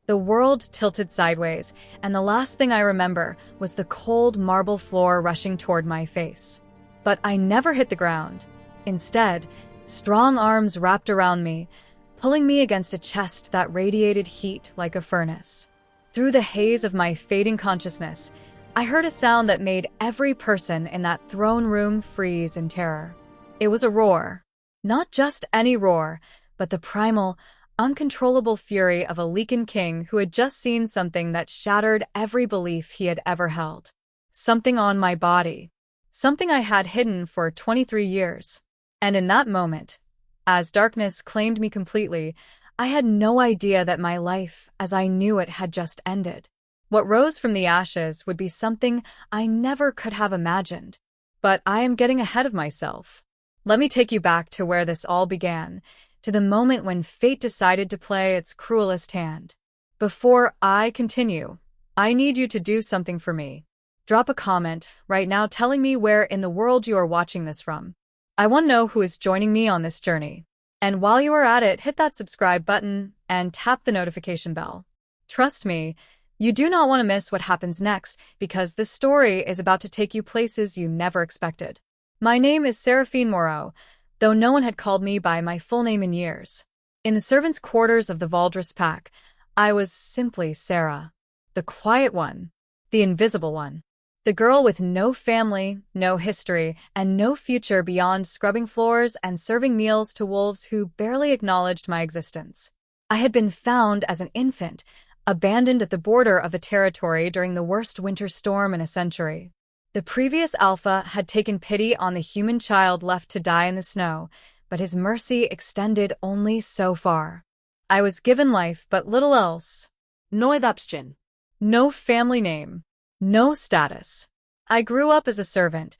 The world tilted sideways, and the last thing I remember was the cold marble floor rushing toward my face. But I never hit the ground. Instead, strong arms wrapped around me, pulling me against a chest that radiated heat like a furnace. Through the haze of my fading consciousness, I heard a sound that made every person in that throne room freeze in terror. It was a roar. Not just any roar, but the primal, uncontrollable fury of a Lycan King who had just seen something that shattered every belief he had ever held. Something on my body. Something I had hidden for 23 years. And in that moment, as darkness claimed me completely, I had no idea that my life, as I knew it, had just ended. What rose from the ashes would be something I never could have imagined. But I am getting ahead of myself. Let me take you back to where this all began, to the moment when fate decided to play its cruelest hand. Before I continue, I need you to do something for me. Drop a comment right now telling me where in the world you are watching this from. I want to know who is joining me on this journey. And while you are at it, hit that subscribe button and tap the notification bell. Trust me, you do not want to miss what happens next because this story is about to take you places you never expected. My name is Seraphine Moreau, though no one had called me by my full name in years. In the servants' quarters of the Valdres Pack, I was simply Sarah, the quiet one, the invisible one. The girl with no family, no history, and no future beyond scrubbing floors and serving meals to wolves who barely acknowledged my existence. I had been found as an infant, abandoned at the border of the territory during the worst winter storm in a century. The previous alpha had taken pity on the human child left to die in the snow, but his mercy extended only so far. I was given life, but little else. No adoption. No family name. No status. I grew up as a servant,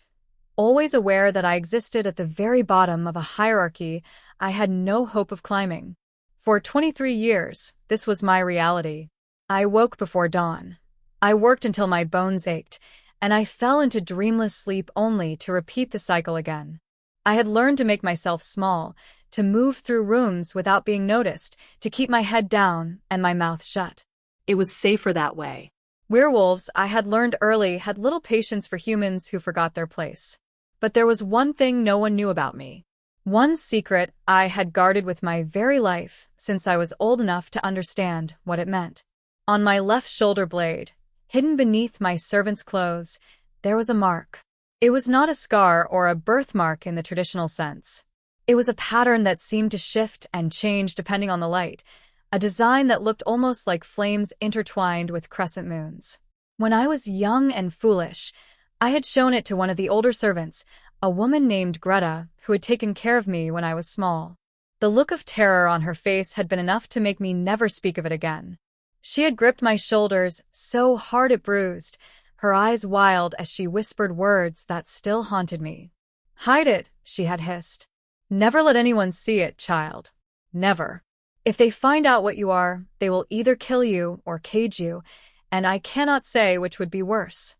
always aware that I existed at the very bottom of a hierarchy I had no hope of climbing. For 23 years, this was my reality. I woke before dawn. I worked until my bones ached, and I fell into dreamless sleep only to repeat the cycle again. I had learned to make myself small, to move through rooms without being noticed, to keep my head down and my mouth shut. It was safer that way. Werewolves, I had learned early, had little patience for humans who forgot their place. But there was one thing no one knew about me. One secret I had guarded with my very life since I was old enough to understand what it meant. On my left shoulder blade, hidden beneath my servant's clothes, there was a mark. It was not a scar or a birthmark in the traditional sense. It was a pattern that seemed to shift and change depending on the light, a design that looked almost like flames intertwined with crescent moons. When I was young and foolish, I had shown it to one of the older servants, a woman named Greta, who had taken care of me when I was small. The look of terror on her face had been enough to make me never speak of it again. She had gripped my shoulders so hard it bruised, her eyes wild as she whispered words that still haunted me. "Hide it," she had hissed. "Never let anyone see it, child. Never. If they find out what you are, they will either kill you or cage you, and I cannot say which would be worse."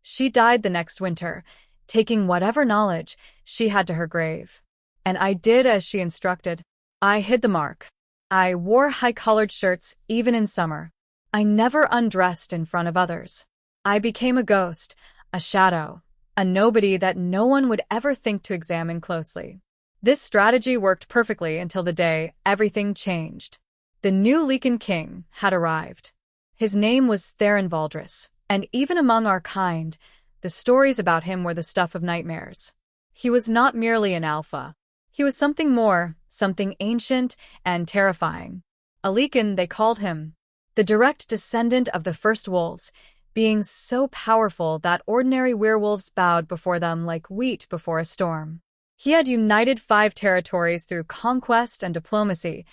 She died the next winter, taking whatever knowledge she had to her grave. And I did as she instructed. I hid the mark. I wore high-collared shirts even in summer. I never undressed in front of others. I became a ghost, a shadow, a nobody that no one would ever think to examine closely. This strategy worked perfectly until the day everything changed. The new Lycan King had arrived. His name was Theron Valdres, and even among our kind, the stories about him were the stuff of nightmares. He was not merely an alpha. He was something more, something ancient and terrifying. A Lycan, they called him. The direct descendant of the first wolves, being so powerful that ordinary werewolves bowed before them like wheat before a storm. He had united 5 territories through conquest and diplomacy,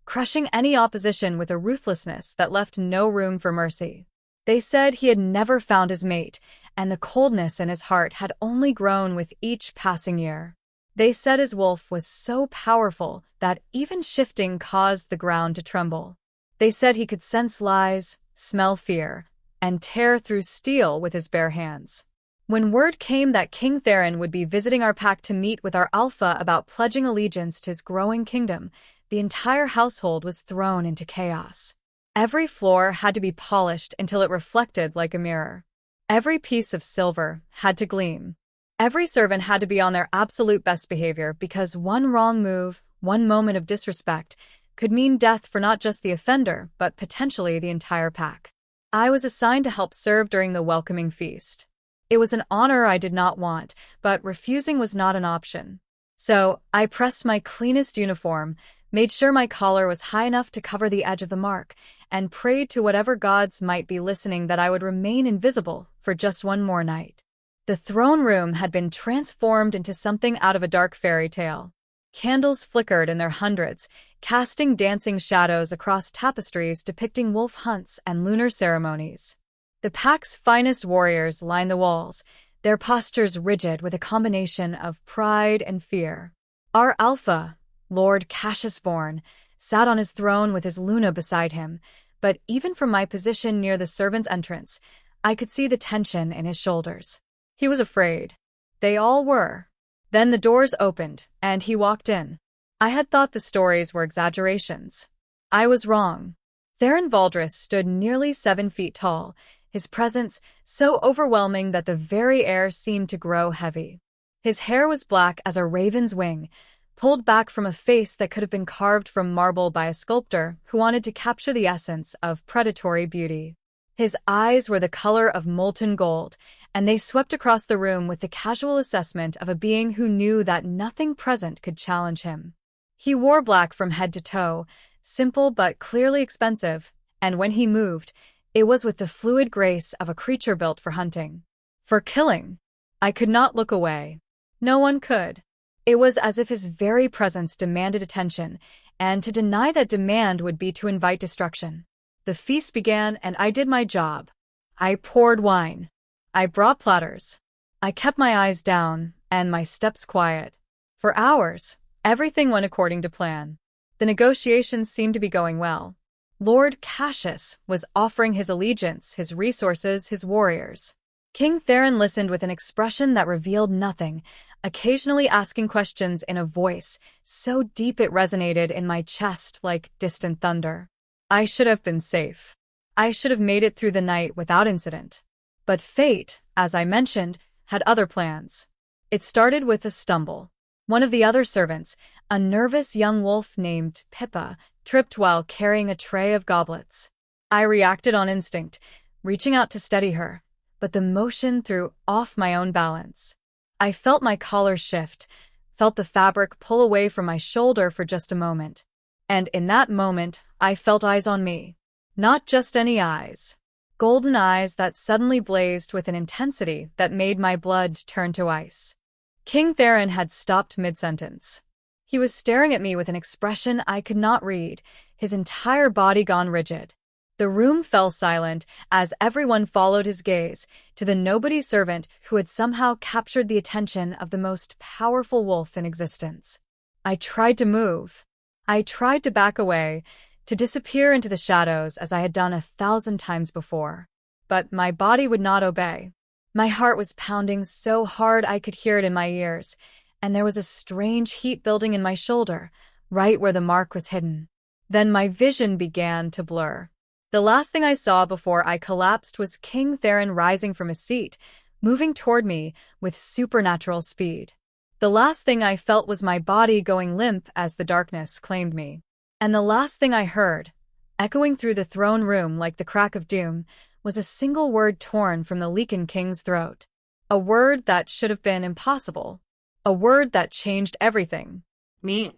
crushing any opposition with a ruthlessness that left no room for mercy. They said he had never found his mate, and the coldness in his heart had only grown with each passing year. They said his wolf was so powerful that even shifting caused the ground to tremble. They said he could sense lies, smell fear, and tear through steel with his bare hands. When word came that King Theron would be visiting our pack to meet with our alpha about pledging allegiance to his growing kingdom, the entire household was thrown into chaos. Every floor had to be polished until it reflected like a mirror. Every piece of silver had to gleam. Every servant had to be on their absolute best behavior because one wrong move, one moment of disrespect, could mean death for not just the offender, but potentially the entire pack. I was assigned to help serve during the welcoming feast. It was an honor I did not want, but refusing was not an option. So, I pressed my cleanest uniform, made sure my collar was high enough to cover the edge of the mark, and prayed to whatever gods might be listening that I would remain invisible for just one more night. The throne room had been transformed into something out of a dark fairy tale. Candles flickered in their hundreds, casting dancing shadows across tapestries depicting wolf hunts and lunar ceremonies. The pack's finest warriors lined the walls, their postures rigid with a combination of pride and fear. Our alpha, Lord Cassiusborn, sat on his throne with his Luna beside him, but even from my position near the servants' entrance, I could see the tension in his shoulders. He was afraid. They all were. Then the doors opened, and he walked in. I had thought the stories were exaggerations. I was wrong. Theron Valdris stood nearly 7 feet tall, his presence so overwhelming that the very air seemed to grow heavy. His hair was black as a raven's wing, pulled back from a face that could have been carved from marble by a sculptor who wanted to capture the essence of predatory beauty. His eyes were the color of molten gold, and they swept across the room with the casual assessment of a being who knew that nothing present could challenge him. He wore black from head to toe, simple but clearly expensive, and when he moved, it was with the fluid grace of a creature built for hunting. For killing. I could not look away. No one could. It was as if his very presence demanded attention, and to deny that demand would be to invite destruction. The feast began, and I did my job. I poured wine. I brought platters. I kept my eyes down, and my steps quiet. For hours, everything went according to plan. The negotiations seemed to be going well. Lord Cassius was offering his allegiance, his resources, his warriors. King Theron listened with an expression that revealed nothing, occasionally asking questions in a voice so deep it resonated in my chest like distant thunder. I should have been safe. I should have made it through the night without incident. But fate, as I mentioned, had other plans. It started with a stumble. One of the other servants, a nervous young wolf named Pippa, tripped while carrying a tray of goblets. I reacted on instinct, reaching out to steady her, but the motion threw off my own balance. I felt my collar shift, felt the fabric pull away from my shoulder for just a moment. And in that moment, I felt eyes on me. Not just any eyes. Golden eyes that suddenly blazed with an intensity that made my blood turn to ice. King Theron had stopped mid-sentence. He was staring at me with an expression I could not read, his entire body gone rigid. The room fell silent as everyone followed his gaze to the nobody servant who had somehow captured the attention of the most powerful wolf in existence. I tried to move. I tried to back away, to disappear into the shadows as I had done 1,000 times before. But my body would not obey. My heart was pounding so hard I could hear it in my ears, and there was a strange heat building in my shoulder, right where the mark was hidden. Then my vision began to blur. The last thing I saw before I collapsed was King Theron rising from his seat, moving toward me with supernatural speed. The last thing I felt was my body going limp as the darkness claimed me. And the last thing I heard, echoing through the throne room like the crack of doom, was a single word torn from the Lycan King's throat. A word that should have been impossible. A word that changed everything. Me.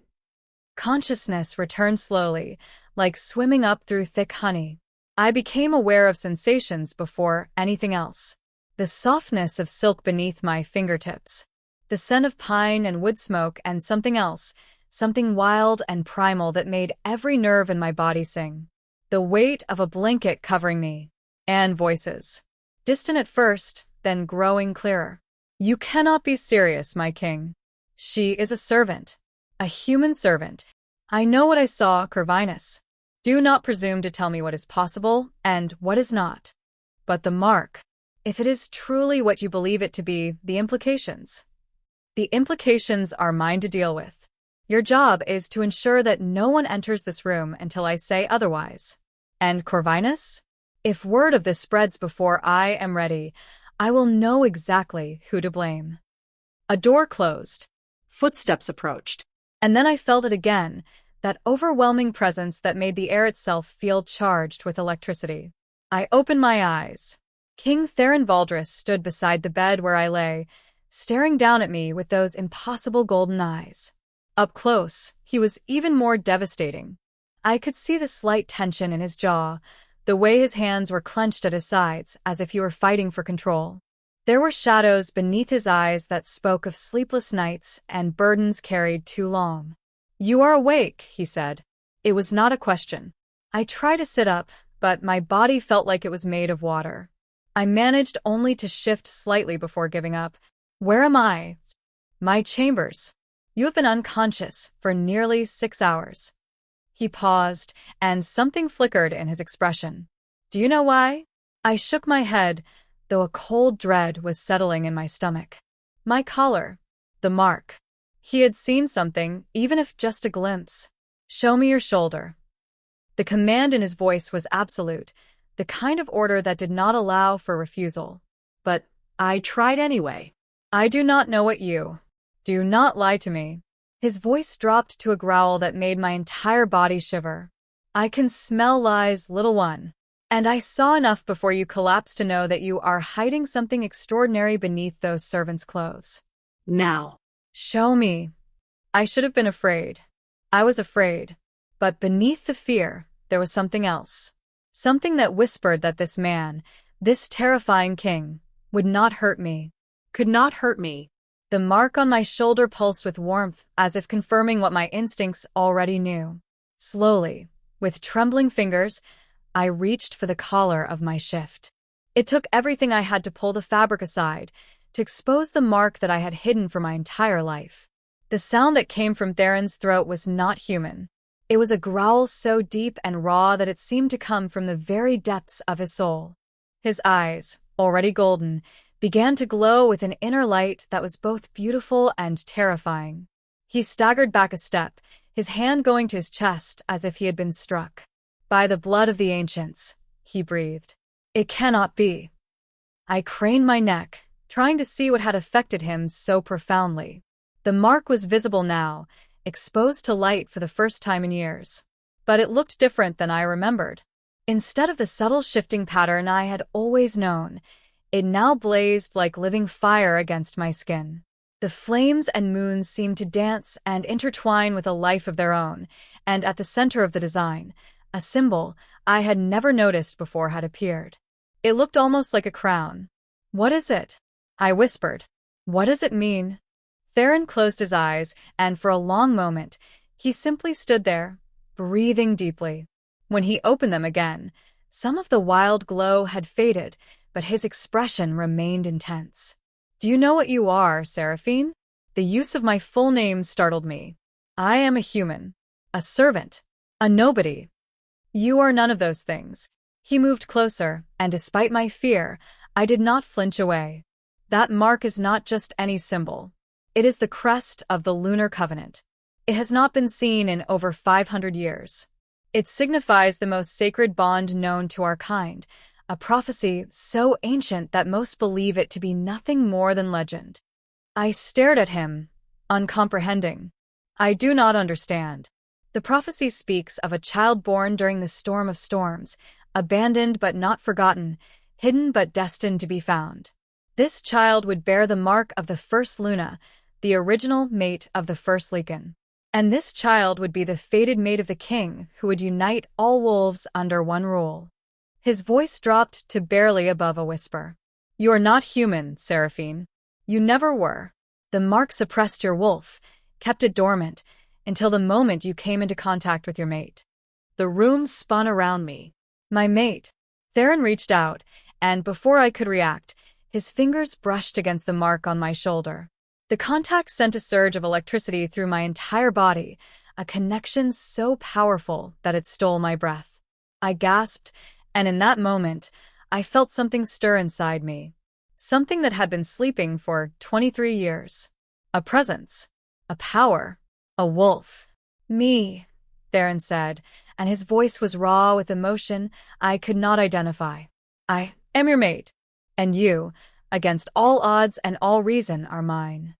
Consciousness returned slowly, like swimming up through thick honey. I became aware of sensations before anything else. The softness of silk beneath my fingertips. The scent of pine and wood smoke and something else, something wild and primal that made every nerve in my body sing. The weight of a blanket covering me. And voices. Distant at first, then growing clearer. You cannot be serious, my king. She is a servant. A human servant. I know what I saw, Corvinus. Do not presume to tell me what is possible and what is not. But the mark. If it is truly what you believe it to be, the implications. The implications are mine to deal with. Your job is to ensure that no one enters this room until I say otherwise. And Corvinus? If word of this spreads before I am ready, I will know exactly who to blame. A door closed. Footsteps approached. And then I felt it again, that overwhelming presence that made the air itself feel charged with electricity. I opened my eyes. King Theron Valdris stood beside the bed where I lay, staring down at me with those impossible golden eyes. Up close, he was even more devastating. I could see the slight tension in his jaw, the way his hands were clenched at his sides as if he were fighting for control. There were shadows beneath his eyes that spoke of sleepless nights and burdens carried too long. "You are awake," he said. It was not a question. I tried to sit up, but my body felt like it was made of water. I managed only to shift slightly before giving up. "Where am I?" "My chambers. You have been unconscious for nearly 6 hours." He paused, and something flickered in his expression. "Do you know why?" I shook my head, though a cold dread was settling in my stomach. My collar. The mark. He had seen something, even if just a glimpse. "Show me your shoulder." The command in his voice was absolute, the kind of order that did not allow for refusal. But I tried anyway. "I do not know what you. Do not lie to me." His voice dropped to a growl that made my entire body shiver. "I can smell lies, little one. And I saw enough before you collapsed to know that you are hiding something extraordinary beneath those servants' clothes." Now. "Show me." I should have been afraid. I was afraid. But beneath the fear, there was something else. Something that whispered that this man, this terrifying king, would not hurt me. Could not hurt me. The mark on my shoulder pulsed with warmth, as if confirming what my instincts already knew. Slowly, with trembling fingers, I reached for the collar of my shift. It took everything I had to pull the fabric aside, to expose the mark that I had hidden for my entire life. The sound that came from Theron's throat was not human. It was a growl so deep and raw that it seemed to come from the very depths of his soul. His eyes, already golden, began to glow with an inner light that was both beautiful and terrifying. He staggered back a step, his hand going to his chest as if he had been struck. "By the blood of the ancients," he breathed. "It cannot be." I craned my neck, trying to see what had affected him so profoundly. The mark was visible now, exposed to light for the first time in years. But it looked different than I remembered. Instead of the subtle shifting pattern I had always known, it now blazed like living fire against my skin. The flames and moons seemed to dance and intertwine with a life of their own, and at the center of the design, a symbol I had never noticed before had appeared. It looked almost like a crown. "What is it?" I whispered. "What does it mean?" Theron closed his eyes, and for a long moment, he simply stood there, breathing deeply. When he opened them again, some of the wild glow had faded, but his expression remained intense. "Do you know what you are, Seraphine?" The use of my full name startled me. "I am a human, a servant, a nobody." "You are none of those things." He moved closer, and despite my fear, I did not flinch away. "That mark is not just any symbol. It is the crest of the Lunar Covenant. It has not been seen in over 500 years. It signifies the most sacred bond known to our kind, a prophecy so ancient that most believe it to be nothing more than legend." I stared at him, uncomprehending. "I do not understand." The prophecy speaks of a child born during the storm of storms, abandoned but not forgotten, hidden but destined to be found. This child would bear the mark of the first Luna, the original mate of the first Lycan. And this child would be the fated mate of the king who would unite all wolves under one rule. His voice dropped to barely above a whisper. "You are not human, Seraphine. You never were. The mark suppressed your wolf, kept it dormant, until the moment you came into contact with your mate." The room spun around me. My mate. Theron reached out, and before I could react, his fingers brushed against the mark on my shoulder. The contact sent a surge of electricity through my entire body, a connection so powerful that it stole my breath. I gasped, and in that moment, I felt something stir inside me. Something that had been sleeping for 23 years. A presence. A power. A wolf. Me. Theron said, and his voice was raw with emotion I could not identify. I am your mate, and you, against all odds and all reason, are mine.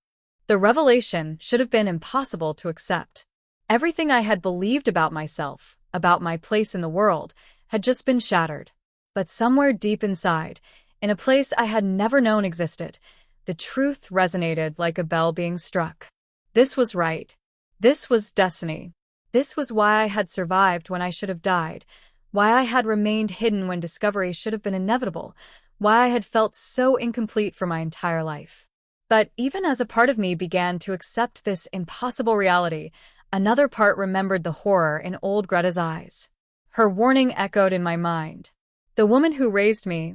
The revelation should have been impossible to accept. Everything I had believed about myself, about my place in the world, had just been shattered. But somewhere deep inside, in a place I had never known existed, the truth resonated like a bell being struck. This was right. This was destiny. This was why I had survived when I should have died, why I had remained hidden when discovery should have been inevitable, why I had felt so incomplete for my entire life. But even as a part of me began to accept this impossible reality, another part remembered the horror in old Greta's eyes. Her warning echoed in my mind. "The woman who raised me,"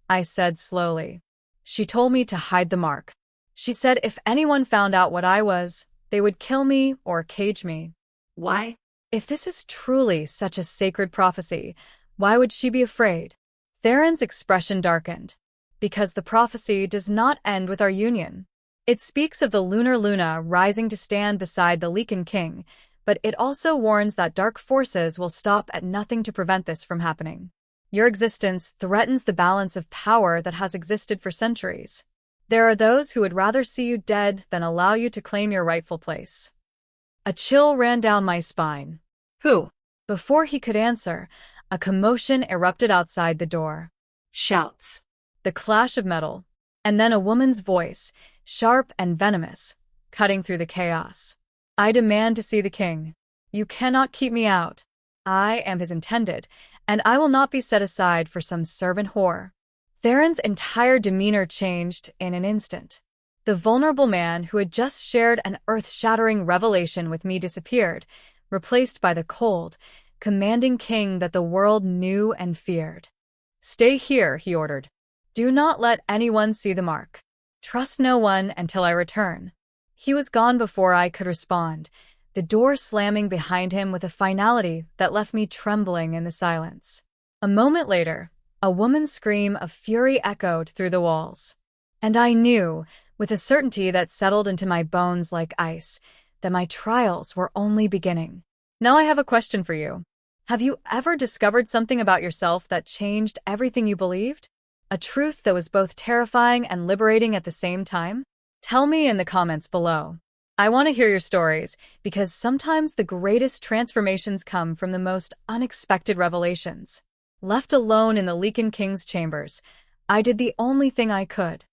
I said slowly. "She told me to hide the mark. She said if anyone found out what I was, they would kill me or cage me." Why? If this is truly such a sacred prophecy, why would she be afraid? Theron's expression darkened. Because the prophecy does not end with our union. It speaks of the Lunar Luna rising to stand beside the Lycan King, but it also warns that dark forces will stop at nothing to prevent this from happening. Your existence threatens the balance of power that has existed for centuries. There are those who would rather see you dead than allow you to claim your rightful place. A chill ran down my spine. Who? Before he could answer, a commotion erupted outside the door. Shouts. The clash of metal, and then a woman's voice, sharp and venomous, cutting through the chaos. "I demand to see the king. You cannot keep me out. I am his intended, and I will not be set aside for some servant whore." Theron's entire demeanor changed in an instant. The vulnerable man who had just shared an earth-shattering revelation with me disappeared, replaced by the cold, commanding king that the world knew and feared. "Stay here," he ordered. "Do not let anyone see the mark. Trust no one until I return." He was gone before I could respond, the door slamming behind him with a finality that left me trembling in the silence. A moment later, a woman's scream of fury echoed through the walls. And I knew, with a certainty that settled into my bones like ice, that my trials were only beginning. Now I have a question for you. Have you ever discovered something about yourself that changed everything you believed? A truth that was both terrifying and liberating at the same time? Tell me in the comments below. I want to hear your stories, because sometimes the greatest transformations come from the most unexpected revelations. Left alone in the Lycan King's chambers, I did the only thing I could.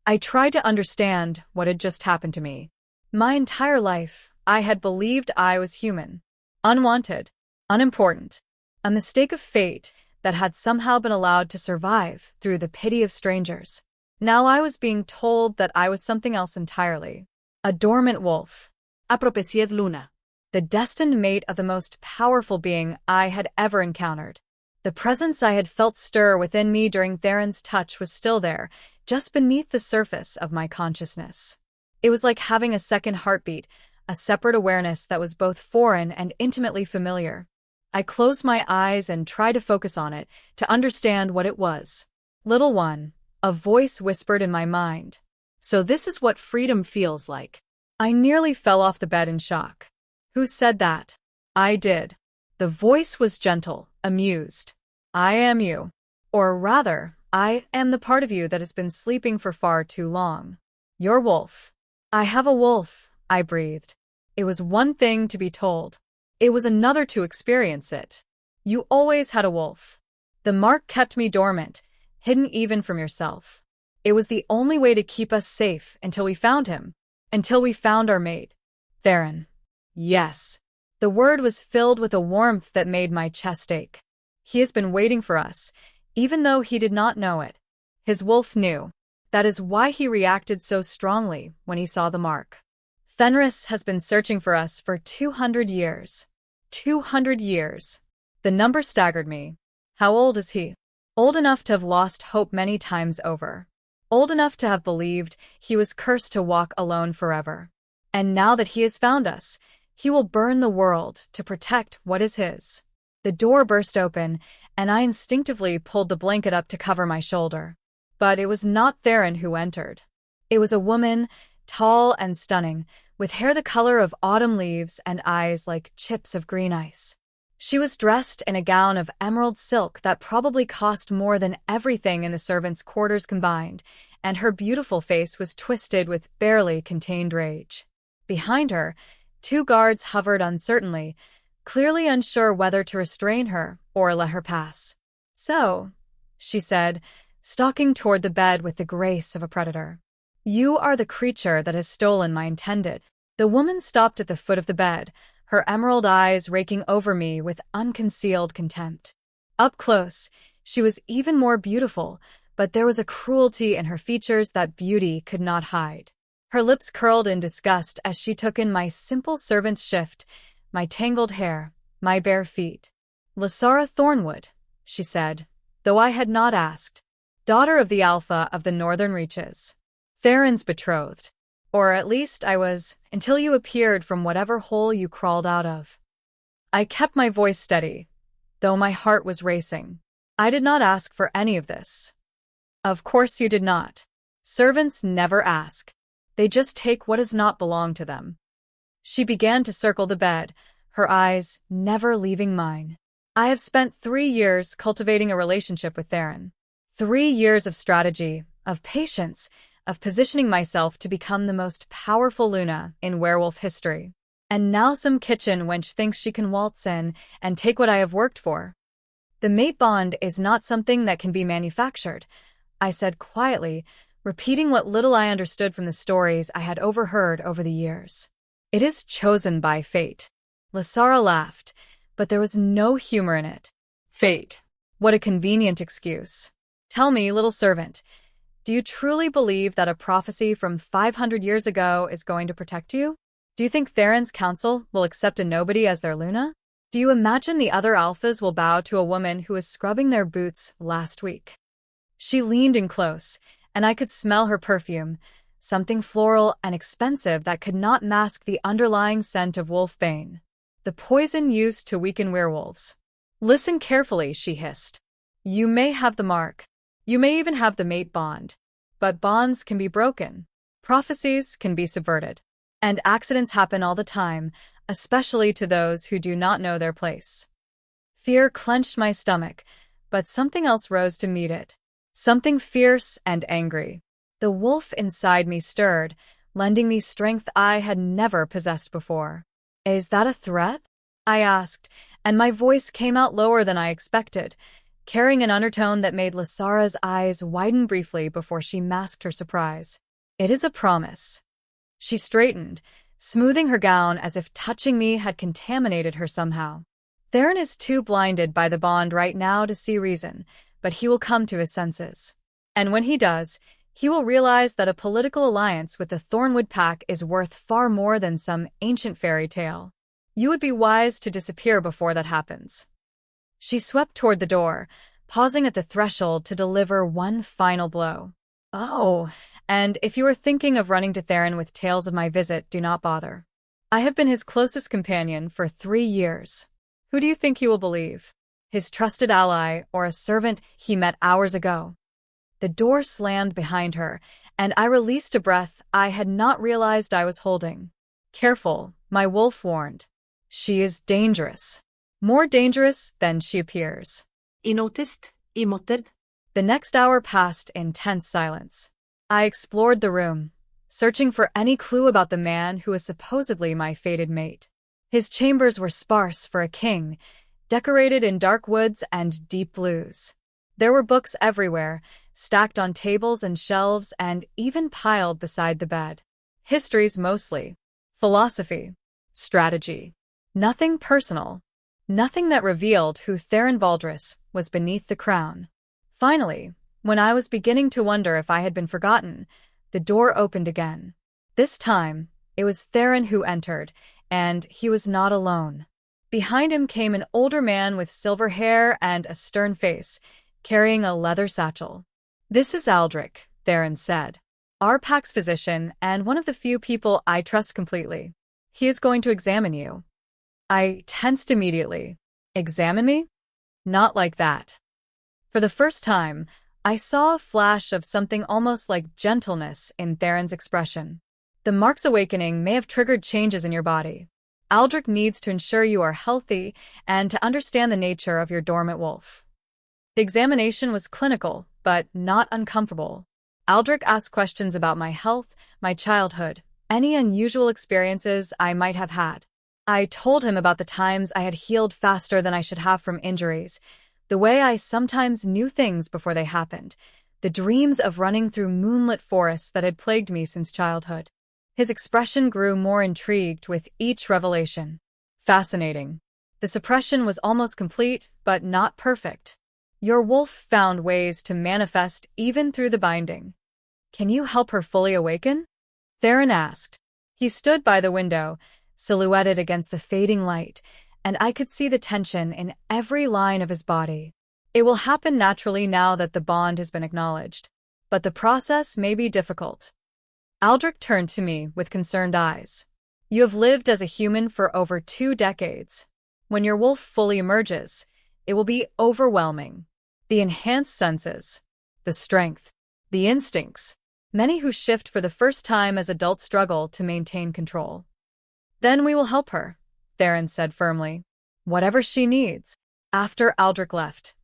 I tried to understand what had just happened to me. My entire life, I had believed I was human. Unwanted. Unimportant. A mistake of fate that had somehow been allowed to survive through the pity of strangers. Now I was being told that I was something else entirely. A dormant wolf. A propecied Luna. The destined mate of the most powerful being I had ever encountered. The presence I had felt stir within me during Theron's touch was still there, just beneath the surface of my consciousness. It was like having a second heartbeat, a separate awareness that was both foreign and intimately familiar. I closed my eyes and tried to focus on it, to understand what it was. "Little one," a voice whispered in my mind. "So this is what freedom feels like." I nearly fell off the bed in shock. "Who said that?" "I did." The voice was gentle, amused. "I am you. Or rather, I am the part of you that has been sleeping for far too long. Your wolf." "I have a wolf," I breathed. It was one thing to be told. It was another to experience it. "You always had a wolf. The mark kept me dormant, hidden even from yourself. It was the only way to keep us safe until we found him. Until we found our mate." "Theron." "Yes." The word was filled with a warmth that made my chest ache. "He has been waiting for us, even though he did not know it. His wolf knew. That is why he reacted so strongly when he saw the mark. Fenris has been searching for us for 200 years. 200 years. The number staggered me. How old is he? Old enough to have lost hope many times over. Old enough to have believed he was cursed to walk alone forever. And now that he has found us, he will burn the world to protect what is his." The door burst open, and I instinctively pulled the blanket up to cover my shoulder. But it was not Theron who entered. It was a woman, tall and stunning, with hair the color of autumn leaves and eyes like chips of green ice. She was dressed in a gown of emerald silk that probably cost more than everything in the servants' quarters combined, and her beautiful face was twisted with barely contained rage. Behind her, 2 guards hovered uncertainly, clearly unsure whether to restrain her or let her pass. "So," she said, stalking toward the bed with the grace of a predator. "You are the creature that has stolen my intended." The woman stopped at the foot of the bed, her emerald eyes raking over me with unconcealed contempt. Up close, she was even more beautiful, but there was a cruelty in her features that beauty could not hide. Her lips curled in disgust as she took in my simple servant's shift, my tangled hair, my bare feet. "Lysara Thornwood," she said, though I had not asked. "Daughter of the Alpha of the Northern Reaches. Theron's betrothed. Or at least I was, until you appeared from whatever hole you crawled out of." I kept my voice steady, though my heart was racing. "I did not ask for any of this." "Of course you did not. Servants never ask. They just take what does not belong to them." She began to circle the bed, her eyes never leaving mine. "I have spent 3 years cultivating a relationship with Theron. 3 years of strategy, of patience, of positioning myself to become the most powerful Luna in werewolf history. And now some kitchen wench thinks she can waltz in and take what I have worked for." "The mate bond is not something that can be manufactured," I said quietly, repeating what little I understood from the stories I had overheard over the years. "It is chosen by fate." Lysara laughed, but there was no humor in it. "Fate? What a convenient excuse. Tell me, little servant, do you truly believe that a prophecy from 500 years ago is going to protect you? Do you think Theron's council will accept a nobody as their Luna? Do you imagine the other alphas will bow to a woman who was scrubbing their boots last week?" She leaned in close, and I could smell her perfume, something floral and expensive that could not mask the underlying scent of wolfbane, the poison used to weaken werewolves. "Listen carefully," she hissed. "You may have the mark. You may even have the mate bond. But bonds can be broken. Prophecies can be subverted. And accidents happen all the time, especially to those who do not know their place." Fear clenched my stomach, but something else rose to meet it. Something fierce and angry. The wolf inside me stirred, lending me strength I had never possessed before. "Is that a threat?" I asked, and my voice came out lower than I expected, carrying an undertone that made Lysara's eyes widen briefly before she masked her surprise. "It is a promise." She straightened, smoothing her gown as if touching me had contaminated her somehow. "Theron is too blinded by the bond right now to see reason, but he will come to his senses. And when he does, he will realize that a political alliance with the Thornwood Pack is worth far more than some ancient fairy tale. You would be wise to disappear before that happens." She swept toward the door, pausing at the threshold to deliver one final blow. "Oh, and if you are thinking of running to Theron with tales of my visit, do not bother. I have been his closest companion for 3 years. Who do you think he will believe? His trusted ally or a servant he met hours ago?" The door slammed behind her, and I released a breath I had not realized I was holding. "Careful," my wolf warned. "She is dangerous. More dangerous than she appears." I noticed, I muttered. The next hour passed in tense silence. I explored the room, searching for any clue about the man who was supposedly my fated mate. His chambers were sparse for a king, decorated in dark woods and deep blues. There were books everywhere, stacked on tables and shelves and even piled beside the bed. Histories mostly. Philosophy. Strategy. Nothing personal. Nothing that revealed who Theron Valdris was beneath the crown. Finally, when I was beginning to wonder if I had been forgotten, the door opened again. This time, it was Theron who entered, and he was not alone. Behind him came an older man with silver hair and a stern face, carrying a leather satchel. "This is Aldrich," Theron said. "Our pack's physician and one of the few people I trust completely. He is going to examine you." I tensed immediately. Examine me? Not like that. For the first time, I saw a flash of something almost like gentleness in Theron's expression. The Mark's awakening may have triggered changes in your body. Aldrich needs to ensure you are healthy and to understand the nature of your dormant wolf. The examination was clinical, but not uncomfortable. Aldrich asked questions about my health, my childhood, any unusual experiences I might have had. I told him about the times I had healed faster than I should have from injuries, the way I sometimes knew things before they happened, the dreams of running through moonlit forests that had plagued me since childhood. His expression grew more intrigued with each revelation. Fascinating. The suppression was almost complete, but not perfect. Your wolf found ways to manifest even through the binding. Can you help her fully awaken? Theron asked. He stood by the window, silhouetted against the fading light, and I could see the tension in every line of his body. It will happen naturally now that the bond has been acknowledged, but the process may be difficult. Aldrich turned to me with concerned eyes. You have lived as a human for over 2 decades. When your wolf fully emerges, it will be overwhelming. The enhanced senses, the strength, the instincts. Many who shift for the first time as adults struggle to maintain control. Then we will help her, Theron said firmly. Whatever she needs. After Aldrich left,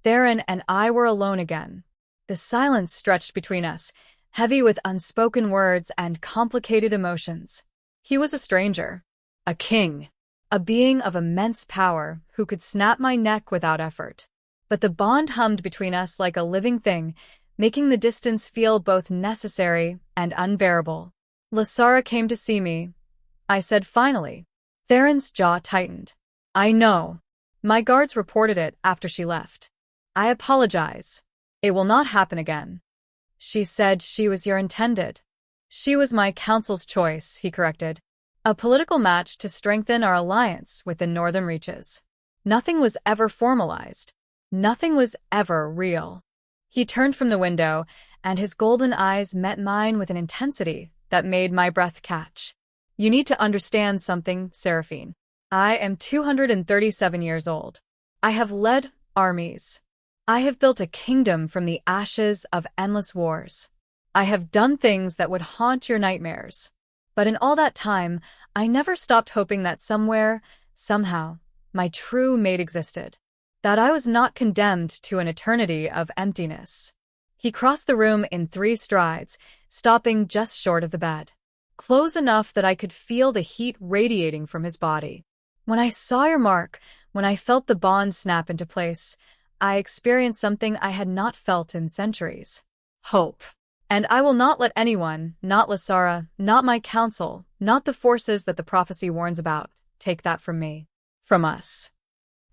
Theron and I were alone again. The silence stretched between us, heavy with unspoken words and complicated emotions. He was a stranger, a king, a being of immense power who could snap my neck without effort. But the bond hummed between us like a living thing, making the distance feel both necessary and unbearable. Lysara came to see me, I said finally. Theron's jaw tightened. I know. My guards reported it after she left. I apologize. It will not happen again. She said she was your intended. She was my counsel's choice, he corrected. A political match to strengthen our alliance within Northern Reaches. Nothing was ever formalized. Nothing was ever real. He turned from the window, and his golden eyes met mine with an intensity that made my breath catch. You need to understand something, Seraphine. I am 237 years old. I have led armies. I have built a kingdom from the ashes of endless wars. I have done things that would haunt your nightmares. But in all that time, I never stopped hoping that somewhere, somehow, my true mate existed. That I was not condemned to an eternity of emptiness. He crossed the room in 3 strides, stopping just short of the bed. Close enough that I could feel the heat radiating from his body. When I saw your mark, when I felt the bond snap into place, I experienced something I had not felt in centuries. Hope. And I will not let anyone, not Lysara, not my council, not the forces that the prophecy warns about, take that from me. From us.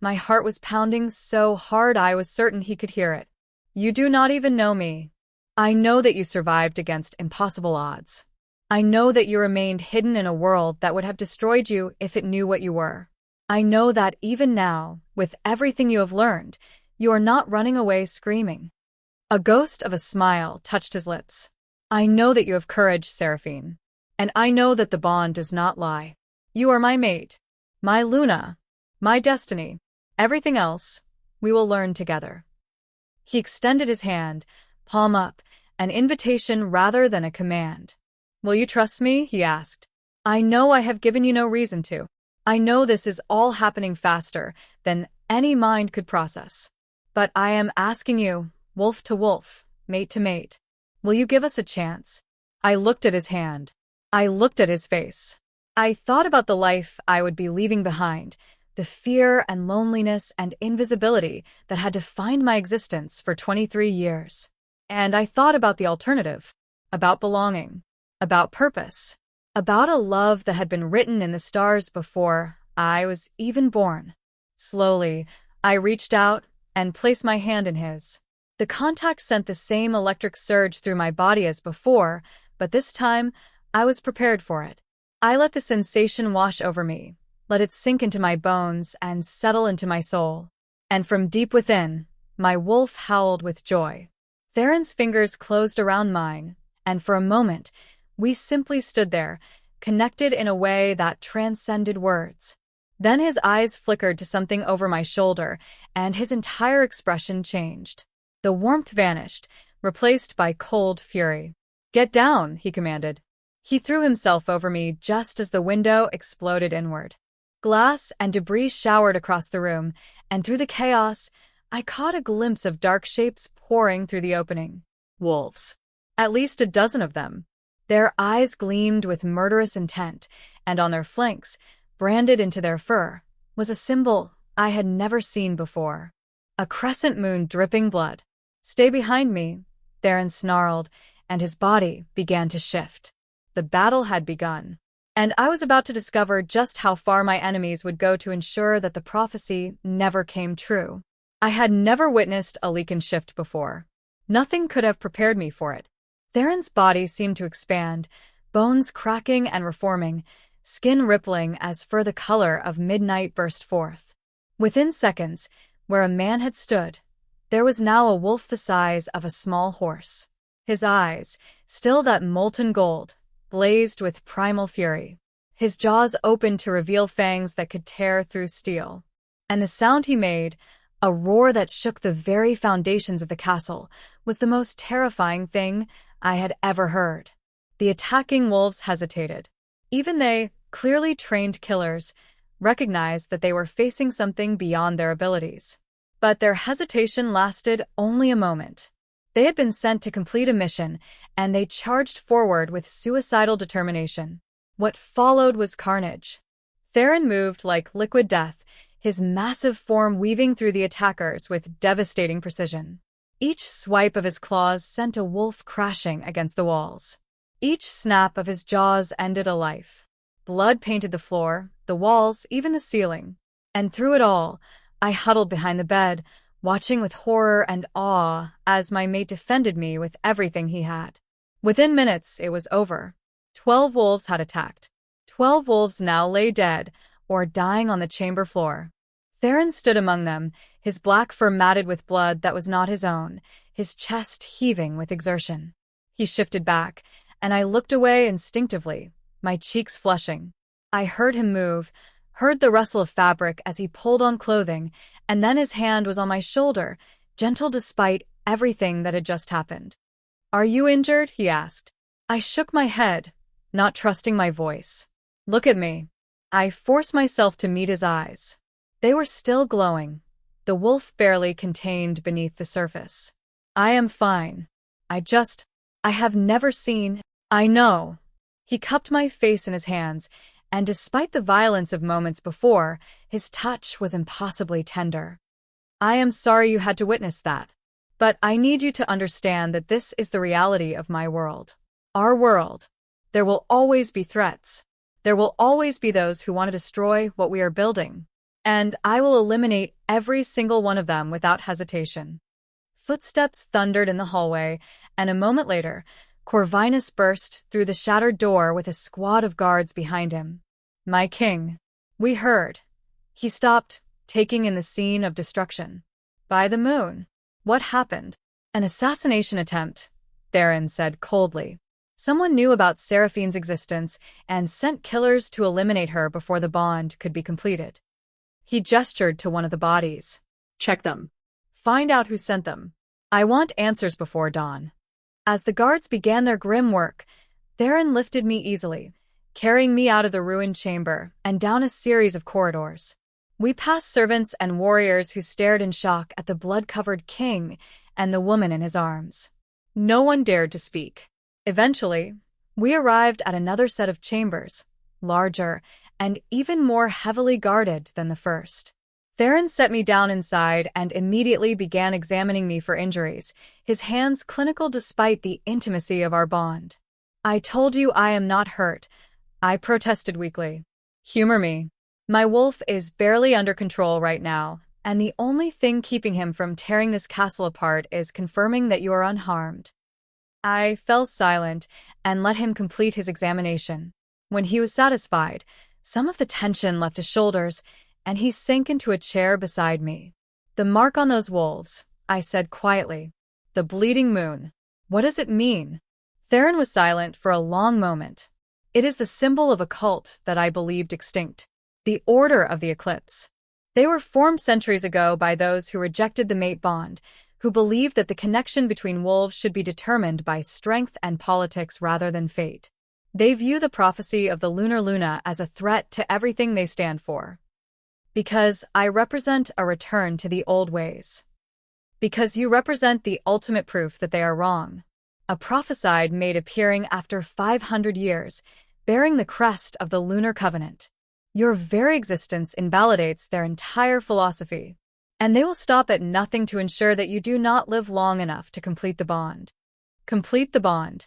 My heart was pounding so hard I was certain he could hear it. You do not even know me. I know that you survived against impossible odds. I know that you remained hidden in a world that would have destroyed you if it knew what you were. I know that even now, with everything you have learned, you are not running away screaming. A ghost of a smile touched his lips. I know that you have courage, Seraphine. And I know that the bond does not lie. You are my mate, my Luna, my destiny. Everything else, we will learn together. He extended his hand, palm up, an invitation rather than a command. Will you trust me? He asked. I know I have given you no reason to. I know this is all happening faster than any mind could process. But I am asking you, wolf to wolf, mate to mate. Will you give us a chance? I looked at his hand. I looked at his face. I thought about the life I would be leaving behind, the fear and loneliness and invisibility that had defined my existence for 23 years. And I thought about the alternative, about belonging, about purpose, about a love that had been written in the stars before I was even born. Slowly, I reached out and placed my hand in his. The contact sent the same electric surge through my body as before, but this time, I was prepared for it. I let the sensation wash over me, let it sink into my bones and settle into my soul. And from deep within, my wolf howled with joy. Theron's fingers closed around mine, and for a moment, we simply stood there, connected in a way that transcended words. Then his eyes flickered to something over my shoulder, and his entire expression changed. The warmth vanished, replaced by cold fury. Get down, he commanded. He threw himself over me just as the window exploded inward. Glass and debris showered across the room, and through the chaos, I caught a glimpse of dark shapes pouring through the opening. Wolves. At least a dozen of them. Their eyes gleamed with murderous intent, and on their flanks, branded into their fur, was a symbol I had never seen before. A crescent moon dripping blood. "Stay behind me," Theron snarled, and his body began to shift. The battle had begun, and I was about to discover just how far my enemies would go to ensure that the prophecy never came true. I had never witnessed a Lycan shift before. Nothing could have prepared me for it. Theron's body seemed to expand, bones cracking and reforming, skin rippling as fur the color of midnight burst forth. Within seconds, where a man had stood, there was now a wolf the size of a small horse. His eyes, still that molten gold, blazed with primal fury. His jaws opened to reveal fangs that could tear through steel. And the sound he made, a roar that shook the very foundations of the castle, was the most terrifying thing I had ever heard. The attacking wolves hesitated. Even they, clearly trained killers, recognized that they were facing something beyond their abilities. But their hesitation lasted only a moment. They had been sent to complete a mission, and they charged forward with suicidal determination. What followed was carnage. Theron moved like liquid death, his massive form weaving through the attackers with devastating precision. Each swipe of his claws sent a wolf crashing against the walls. Each snap of his jaws ended a life. Blood painted the floor, the walls, even the ceiling. And through it all, I huddled behind the bed, watching with horror and awe as my mate defended me with everything he had. Within minutes, it was over. 12 wolves had attacked. 12 wolves now lay dead or dying on the chamber floor. Theron stood among them, his black fur matted with blood that was not his own, his chest heaving with exertion. He shifted back, and I looked away instinctively, my cheeks flushing. I heard him move, heard the rustle of fabric as he pulled on clothing, and then his hand was on my shoulder, gentle despite everything that had just happened. "Are you injured?" he asked. I shook my head, not trusting my voice. "Look at me." I forced myself to meet his eyes. They were still glowing, the wolf barely contained beneath the surface. "I am fine. I have never seen—" "I know." He cupped my face in his hands, and despite the violence of moments before, his touch was impossibly tender. "I am sorry you had to witness that. But I need you to understand that this is the reality of my world. Our world. There will always be threats. There will always be those who want to destroy what we are building. And I will eliminate every single one of them without hesitation." Footsteps thundered in the hallway, and a moment later, Corvinus burst through the shattered door with a squad of guards behind him. "My king." We heard. He stopped, taking in the scene of destruction. "By the moon. What happened?" "An assassination attempt," Theron said coldly. "Someone knew about Seraphine's existence and sent killers to eliminate her before the bond could be completed." He gestured to one of the bodies. Check them. "Find out who sent them. I want answers before dawn." As the guards began their grim work, Theron lifted me easily, carrying me out of the ruined chamber and down a series of corridors. We passed servants and warriors who stared in shock at the blood-covered king and the woman in his arms. No one dared to speak. Eventually, we arrived at another set of chambers, larger and even more heavily guarded than the first. Theron set me down inside and immediately began examining me for injuries, his hands clinical despite the intimacy of our bond. "I told you I am not hurt," I protested weakly. "Humor me. My wolf is barely under control right now, and the only thing keeping him from tearing this castle apart is confirming that you are unharmed." I fell silent and let him complete his examination. When he was satisfied, some of the tension left his shoulders, and he sank into a chair beside me. "The mark on those wolves," I said quietly. "The bleeding moon. What does it mean?" Theron was silent for a long moment. "It is the symbol of a cult that I believed extinct. The Order of the Eclipse. They were formed centuries ago by those who rejected the mate bond, who believed that the connection between wolves should be determined by strength and politics rather than fate. They view the prophecy of the Lunar Luna as a threat to everything they stand for. Because I represent a return to the old ways. Because you represent the ultimate proof that they are wrong. A prophesied maid appearing after 500 years, bearing the crest of the Lunar Covenant. Your very existence invalidates their entire philosophy. And they will stop at nothing to ensure that you do not live long enough to complete the bond. Complete the bond.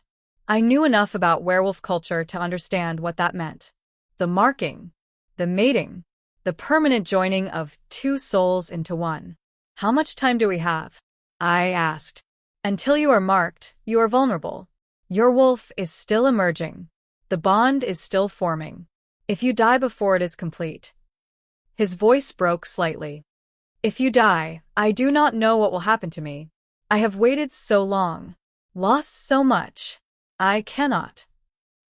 I knew enough about werewolf culture to understand what that meant. The marking, the mating, the permanent joining of two souls into one. How much time do we have? I asked. Until you are marked, you are vulnerable. Your wolf is still emerging. The bond is still forming. If you die before it is complete. His voice broke slightly. If you die, I do not know what will happen to me. I have waited so long, lost so much. I cannot.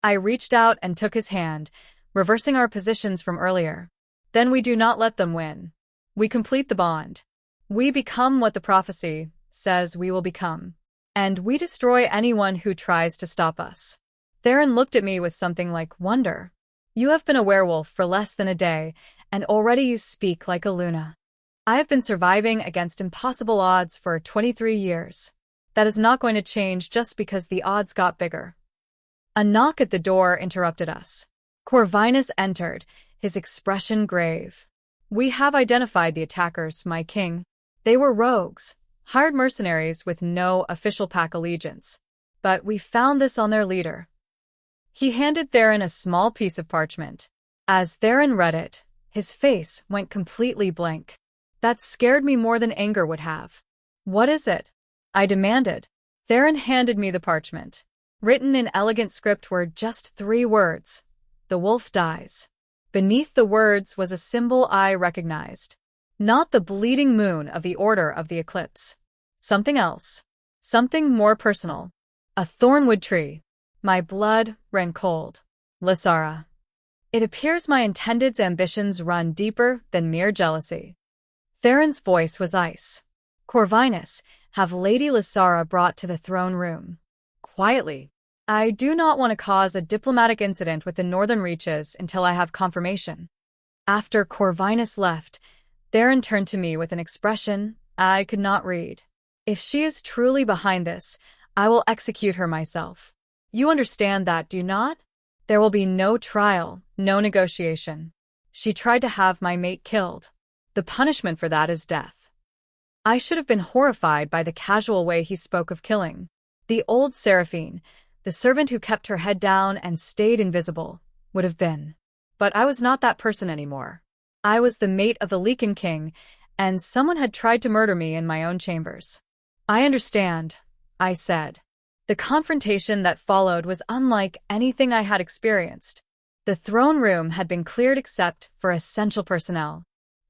I reached out and took his hand, reversing our positions from earlier. Then we do not let them win. We complete the bond. We become what the prophecy says we will become. And we destroy anyone who tries to stop us. Theron looked at me with something like wonder. You have been a werewolf for less than a day, and already you speak like a Luna. I have been surviving against impossible odds for 23 years. That is not going to change just because the odds got bigger. A knock at the door interrupted us. Corvinus entered, his expression grave. We have identified the attackers, my king. They were rogues, hired mercenaries with no official pack allegiance. But we found this on their leader. He handed Theron a small piece of parchment. As Theron read it, his face went completely blank. That scared me more than anger would have. What is it? I demanded. Theron handed me the parchment. Written in elegant script were just 3 words. The wolf dies. Beneath the words was a symbol I recognized. Not the bleeding moon of the Order of the Eclipse. Something else. Something more personal. A thornwood tree. My blood ran cold. Lysara. It appears my intended's ambitions run deeper than mere jealousy. Theron's voice was ice. Corvinus, have Lady Lysara brought to the throne room. Quietly. I do not want to cause a diplomatic incident with the Northern Reaches until I have confirmation. After Corvinus left, Theron turned to me with an expression I could not read. If she is truly behind this, I will execute her myself. You understand that, do you not? There will be no trial, no negotiation. She tried to have my mate killed. The punishment for that is death. I should have been horrified by the casual way he spoke of killing. The old Seraphine, the servant who kept her head down and stayed invisible, would have been. But I was not that person anymore. I was the mate of the Lycan King, and someone had tried to murder me in my own chambers. I understand, I said. The confrontation that followed was unlike anything I had experienced. The throne room had been cleared except for essential personnel.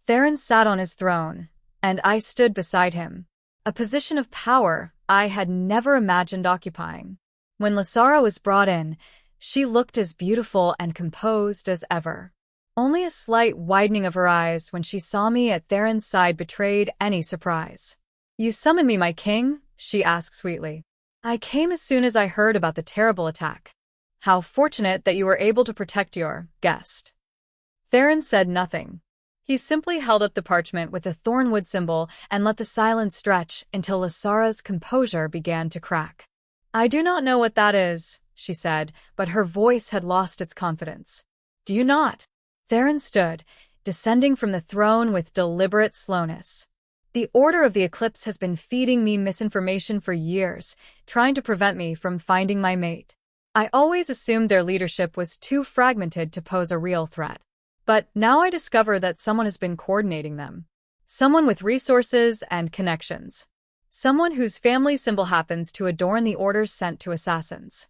Theron sat on his throne, and I stood beside him. A position of power I had never imagined occupying. When Lysara was brought in, she looked as beautiful and composed as ever. Only a slight widening of her eyes when she saw me at Theron's side betrayed any surprise. You summoned me, my king? She asked sweetly. I came as soon as I heard about the terrible attack. How fortunate that you were able to protect your guest. Theron said nothing. He simply held up the parchment with the thornwood symbol and let the silence stretch until Lysara's composure began to crack. I do not know what that is, she said, but her voice had lost its confidence. Do you not? Theron stood, descending from the throne with deliberate slowness. The Order of the Eclipse has been feeding me misinformation for years, trying to prevent me from finding my mate. I always assumed their leadership was too fragmented to pose a real threat. But now I discover that someone has been coordinating them. Someone with resources and connections. Someone whose family symbol happens to adorn the orders sent to assassins.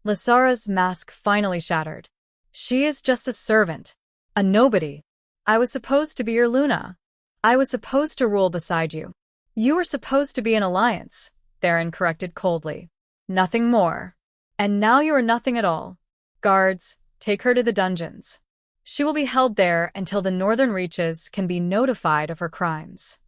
Lysara's mask finally shattered. She is just a servant. A nobody. I was supposed to be your Luna. I was supposed to rule beside you. You were supposed to be an alliance, Theron corrected coldly. Nothing more. And now you are nothing at all. Guards, take her to the dungeons. She will be held there until the Northern Reaches can be notified of her crimes.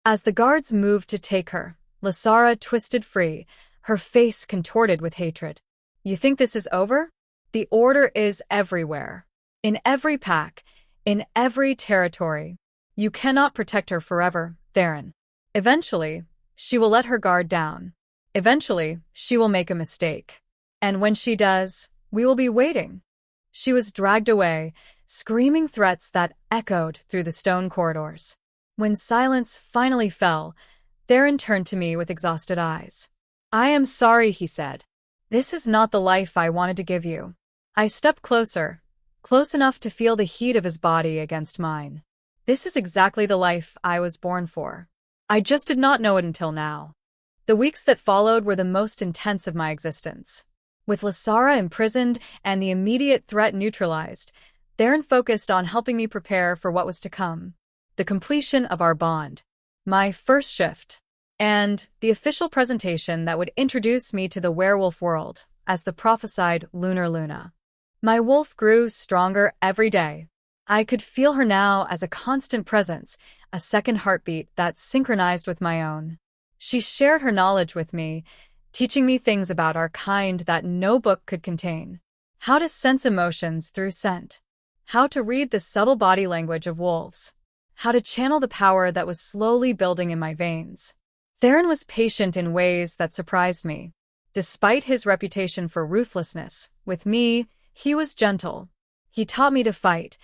As the guards moved to take her, Lysara twisted free, her face contorted with hatred. You think this is over? The order is everywhere. In every pack, in every territory. You cannot protect her forever, Theron. Eventually, she will let her guard down. Eventually, she will make a mistake. And when she does, we will be waiting. She was dragged away, screaming threats that echoed through the stone corridors. When silence finally fell, Theron turned to me with exhausted eyes. "I am sorry," he said. "This is not the life I wanted to give you." I stepped closer, close enough to feel the heat of his body against mine. This is exactly the life I was born for. I just did not know it until now. The weeks that followed were the most intense of my existence. With Lysara imprisoned and the immediate threat neutralized, Theron focused on helping me prepare for what was to come. The completion of our bond, my first shift, and the official presentation that would introduce me to the werewolf world as the prophesied Lunar Luna. My wolf grew stronger every day. I could feel her now as a constant presence, a second heartbeat that synchronized with my own. She shared her knowledge with me, teaching me things about our kind that no book could contain. How to sense emotions through scent. How to read the subtle body language of wolves. How to channel the power that was slowly building in my veins. Theron was patient in ways that surprised me. Despite his reputation for ruthlessness, with me, he was gentle. He taught me to fight,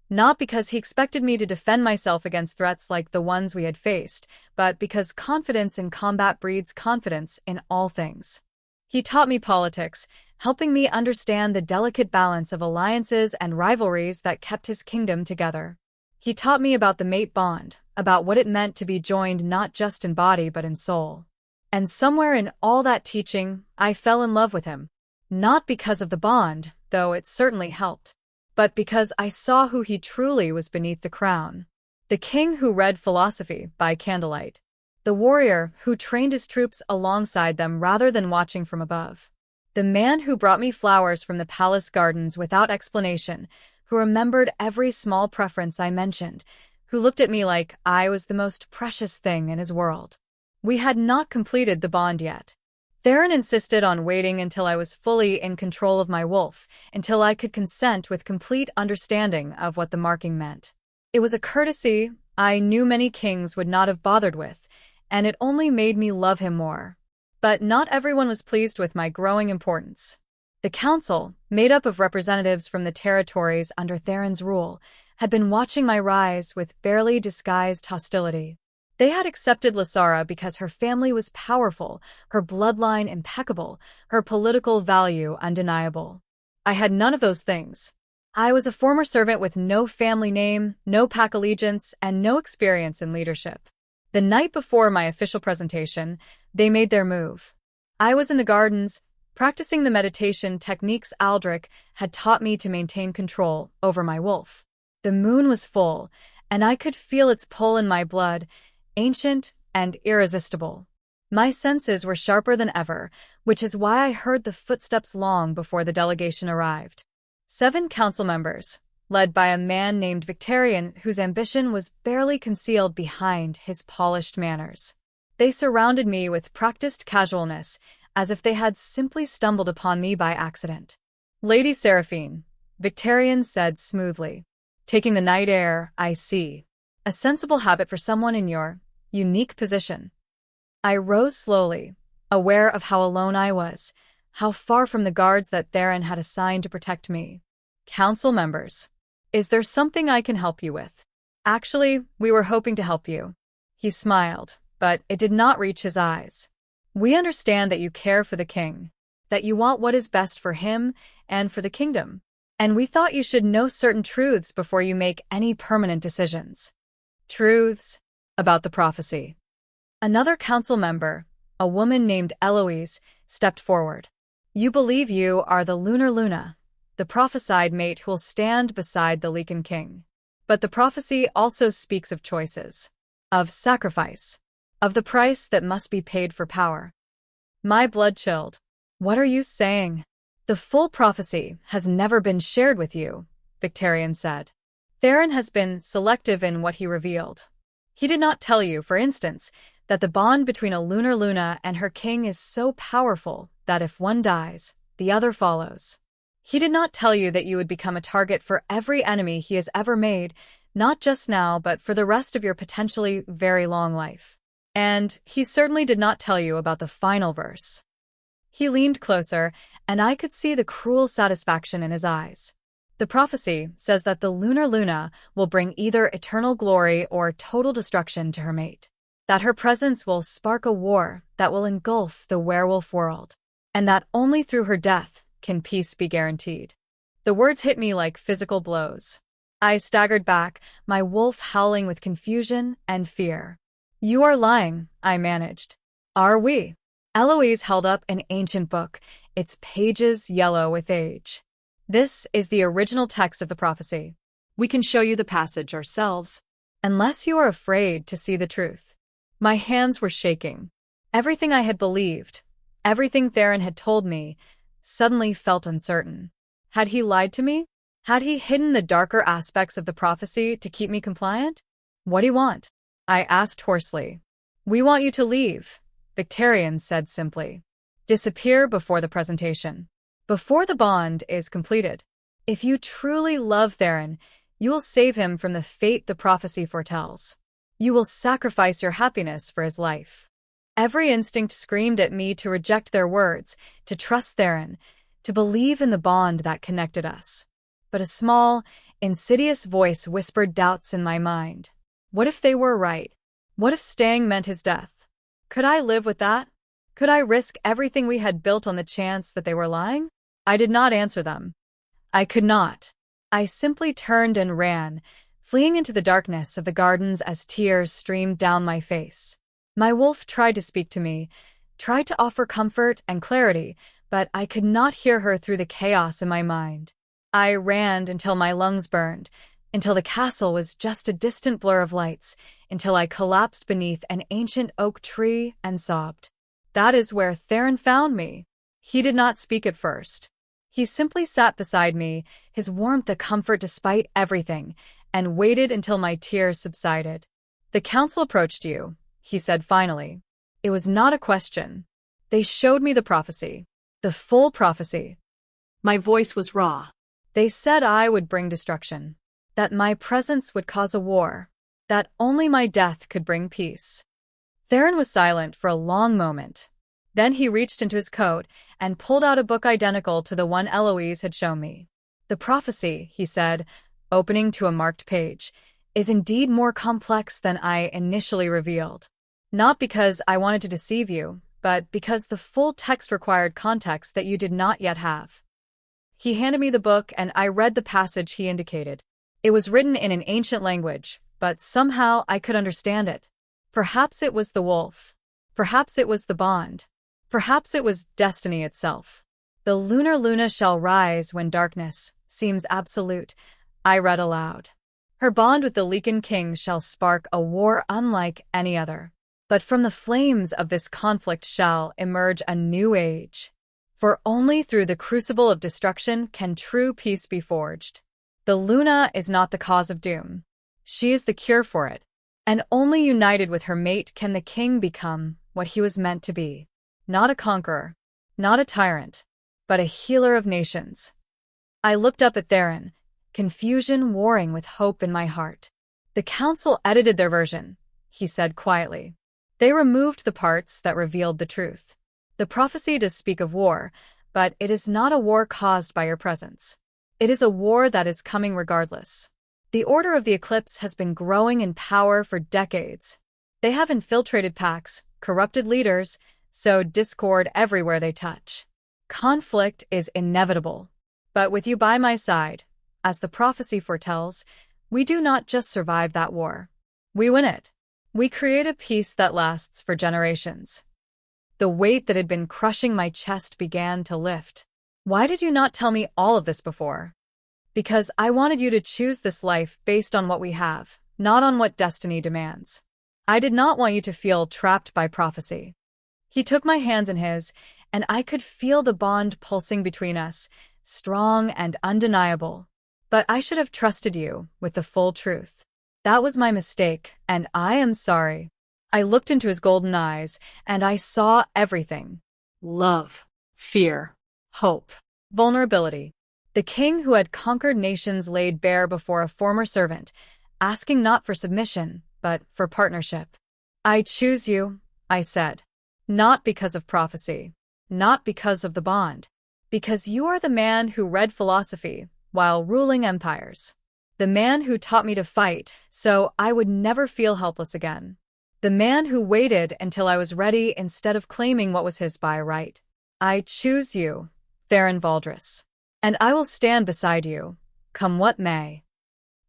not because he expected me to defend myself against threats like the ones we had faced, but because confidence in combat breeds confidence in all things. He taught me politics, helping me understand the delicate balance of alliances and rivalries that kept his kingdom together. He taught me about the mate bond, about what it meant to be joined not just in body but in soul. And somewhere in all that teaching, I fell in love with him. Not because of the bond, though it certainly helped, but because I saw who he truly was beneath the crown. The king who read philosophy by candlelight. The warrior who trained his troops alongside them rather than watching from above. The man who brought me flowers from the palace gardens without explanation, who remembered every small preference I mentioned, who looked at me like I was the most precious thing in his world. We had not completed the bond yet. Theron insisted on waiting until I was fully in control of my wolf, until I could consent with complete understanding of what the marking meant. It was a courtesy I knew many kings would not have bothered with, and it only made me love him more. But not everyone was pleased with my growing importance. The council, made up of representatives from the territories under Theron's rule, had been watching my rise with barely disguised hostility. They had accepted Lysara because her family was powerful, her bloodline impeccable, her political value undeniable. I had none of those things. I was a former servant with no family name, no pack allegiance, and no experience in leadership. The night before my official presentation, they made their move. I was in the gardens, practicing the meditation techniques Aldrich had taught me to maintain control over my wolf. The moon was full, and I could feel its pull in my blood, ancient and irresistible. My senses were sharper than ever, which is why I heard the footsteps long before the delegation arrived. 7 council members, led by a man named Victorian whose ambition was barely concealed behind his polished manners. They surrounded me with practiced casualness, as if they had simply stumbled upon me by accident. "Lady Seraphine," Victorian said smoothly. "Taking the night air, I see. A sensible habit for someone in your unique position." I rose slowly, aware of how alone I was, how far from the guards that Theron had assigned to protect me. "Council members, is there something I can help you with?" "Actually, we were hoping to help you." He smiled, but it did not reach his eyes. "We understand that you care for the king, that you want what is best for him and for the kingdom, and we thought you should know certain truths before you make any permanent decisions." "Truths?" "About the prophecy." Another council member, a woman named Eloise, stepped forward. "You believe you are the Lunar Luna, the prophesied mate who will stand beside the Lycan King. But the prophecy also speaks of choices, of sacrifice, of the price that must be paid for power." My blood chilled. "What are you saying?" "The full prophecy has never been shared with you," Victorian said. "Theron has been selective in what he revealed. He did not tell you, for instance, that the bond between a Lunar Luna and her king is so powerful that if one dies, the other follows. He did not tell you that you would become a target for every enemy he has ever made, not just now, but for the rest of your potentially very long life. And he certainly did not tell you about the final verse. He leaned closer, and I could see the cruel satisfaction in his eyes. The prophecy says that the Lunar Luna will bring either eternal glory or total destruction to her mate, that her presence will spark a war that will engulf the werewolf world, and that only through her death can peace be guaranteed. The words hit me like physical blows. I staggered back, my wolf howling with confusion and fear. "You are lying," I managed. "Are we?" Eloise held up an ancient book, its pages yellow with age. "This is the original text of the prophecy. We can show you the passage ourselves. Unless you are afraid to see the truth." My hands were shaking. Everything I had believed, everything Theron had told me, suddenly felt uncertain. Had he lied to me? Had he hidden the darker aspects of the prophecy to keep me compliant? "What do you want?" I asked hoarsely. "We want you to leave," Victorian said simply. "Disappear before the presentation. Before the bond is completed. If you truly love Theron, you will save him from the fate the prophecy foretells. You will sacrifice your happiness for his life." Every instinct screamed at me to reject their words, to trust Theron, to believe in the bond that connected us. But a small, insidious voice whispered doubts in my mind. What if they were right? What if staying meant his death? Could I live with that? Could I risk everything we had built on the chance that they were lying? I did not answer them. I could not. I simply turned and ran, fleeing into the darkness of the gardens as tears streamed down my face. My wolf tried to speak to me, tried to offer comfort and clarity, but I could not hear her through the chaos in my mind. I ran until my lungs burned, until the castle was just a distant blur of lights, until I collapsed beneath an ancient oak tree and sobbed. That is where Theron found me. He did not speak at first. He simply sat beside me, his warmth a comfort despite everything, and waited until my tears subsided. "The council approached you," he said finally. It was not a question. They showed me the prophecy. The full prophecy. My voice was raw. They said I would bring destruction, that my presence would cause a war, that only my death could bring peace. Theron was silent for a long moment. Then he reached into his coat and pulled out a book identical to the one Eloise had shown me. "The prophecy," he said, opening to a marked page, "is indeed more complex than I initially revealed. Not because I wanted to deceive you, but because the full text required context that you did not yet have." He handed me the book and I read the passage he indicated. It was written in an ancient language, but somehow I could understand it. Perhaps it was the wolf. Perhaps it was the bond. Perhaps it was destiny itself. "The Lunar Luna shall rise when darkness seems absolute," I read aloud. "Her bond with the Lycan King shall spark a war unlike any other. But from the flames of this conflict shall emerge a new age. For only through the crucible of destruction can true peace be forged. The Luna is not the cause of doom. She is the cure for it. And only united with her mate can the king become what he was meant to be. Not a conqueror, not a tyrant, but a healer of nations." I looked up at Theron, confusion warring with hope in my heart. "The council edited their version," he said quietly. "They removed the parts that revealed the truth. The prophecy does speak of war, but it is not a war caused by your presence. It is a war that is coming regardless. The Order of the Eclipse has been growing in power for decades. They have infiltrated pacts, corrupted leaders, sowed discord everywhere they touch. Conflict is inevitable. But with you by my side, as the prophecy foretells, we do not just survive that war. We win it. We create a peace that lasts for generations." The weight that had been crushing my chest began to lift. "Why did you not tell me all of this before?" "Because I wanted you to choose this life based on what we have, not on what destiny demands. I did not want you to feel trapped by prophecy." He took my hands in his, and I could feel the bond pulsing between us, strong and undeniable. "But I should have trusted you with the full truth. That was my mistake, and I am sorry." I looked into his golden eyes, and I saw everything. Love, fear, Hope, vulnerability. The king who had conquered nations laid bare before a former servant, asking not for submission, but for partnership. "I choose you," I said, "not because of prophecy, not because of the bond, because you are the man who read philosophy while ruling empires. The man who taught me to fight so I would never feel helpless again. The man who waited until I was ready instead of claiming what was his by right. I choose you, Theron Valdris, and I will stand beside you, come what may."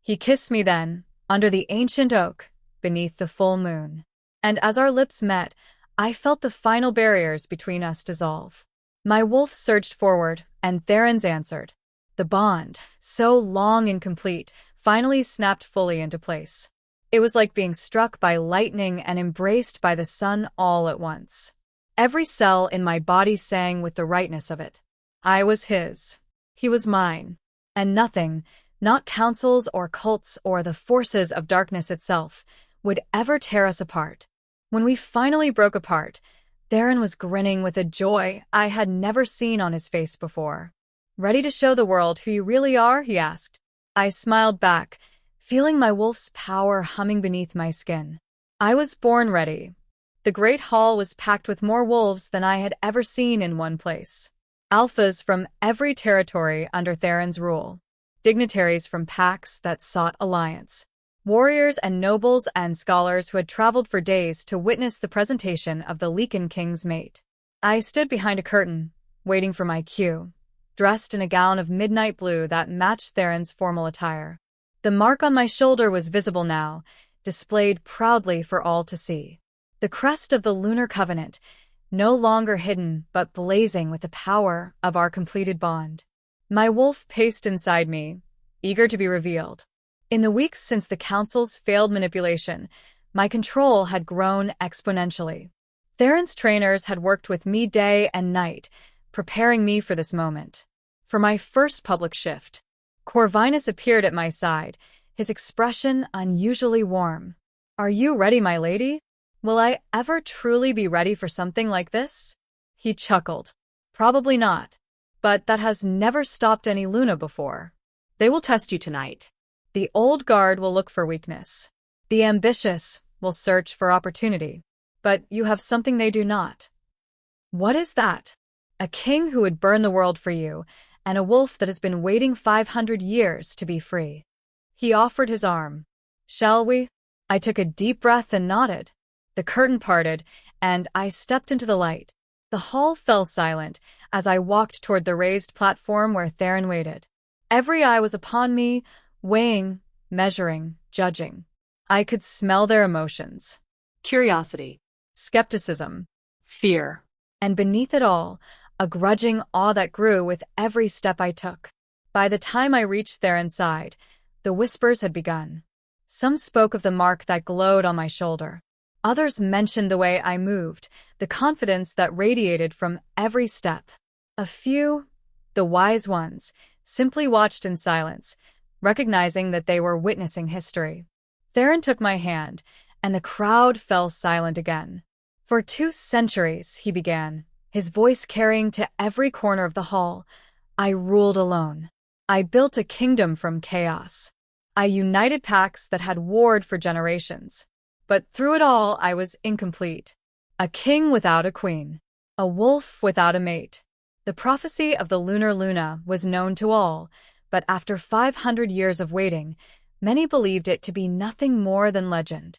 He kissed me then, under the ancient oak, beneath the full moon. And as our lips met, I felt the final barriers between us dissolve. My wolf surged forward, and Theron's answered. The bond, so long incomplete, finally snapped fully into place. It was like being struck by lightning and embraced by the sun all at once. Every cell in my body sang with the rightness of it. I was his. He was mine. And nothing, not councils or cults or the forces of darkness itself, would ever tear us apart. When we finally broke apart, Theron was grinning with a joy I had never seen on his face before. "Ready to show the world who you really are?" he asked. I smiled back, feeling my wolf's power humming beneath my skin. I was born ready. The great hall was packed with more wolves than I had ever seen in one place. Alphas from every territory under Theron's rule. Dignitaries from packs that sought alliance. Warriors and nobles and scholars who had traveled for days to witness the presentation of the Lycan King's mate. I stood behind a curtain, waiting for my cue, dressed in a gown of midnight blue that matched Theron's formal attire. The mark on my shoulder was visible now, displayed proudly for all to see. The crest of the Lunar Covenant, no longer hidden but blazing with the power of our completed bond. My wolf paced inside me, eager to be revealed. In the weeks since the Council's failed manipulation, my control had grown exponentially. Theron's trainers had worked with me day and night, preparing me for this moment. For my first public shift, Corvinus appeared at my side, his expression unusually warm. "Are you ready, my lady? Will I ever truly be ready for something like this?" He chuckled. "Probably not, but that has never stopped any Luna before. They will test you tonight. The old guard will look for weakness. The ambitious will search for opportunity. But you have something they do not." "What is that?" "A king who would burn the world for you, and a wolf that has been waiting 500 years to be free." He offered his arm. "Shall we?" I took a deep breath and nodded. The curtain parted, and I stepped into the light. The hall fell silent as I walked toward the raised platform where Theron waited. Every eye was upon me, weighing, measuring, judging. I could smell their emotions. Curiosity. Skepticism. Fear. And beneath it all, a grudging awe that grew with every step I took. By the time I reached Theron's side, the whispers had begun. Some spoke of the mark that glowed on my shoulder. Others mentioned the way I moved, the confidence that radiated from every step. A few, the wise ones, simply watched in silence, recognizing that they were witnessing history. Theron took my hand, and the crowd fell silent again. "For 2 centuries," he began, his voice carrying to every corner of the hall, "I ruled alone. I built a kingdom from chaos. I united packs that had warred for generations. But through it all, I was incomplete. A king without a queen. A wolf without a mate. The prophecy of the Lunar Luna was known to all, but after 500 years of waiting, many believed it to be nothing more than legend."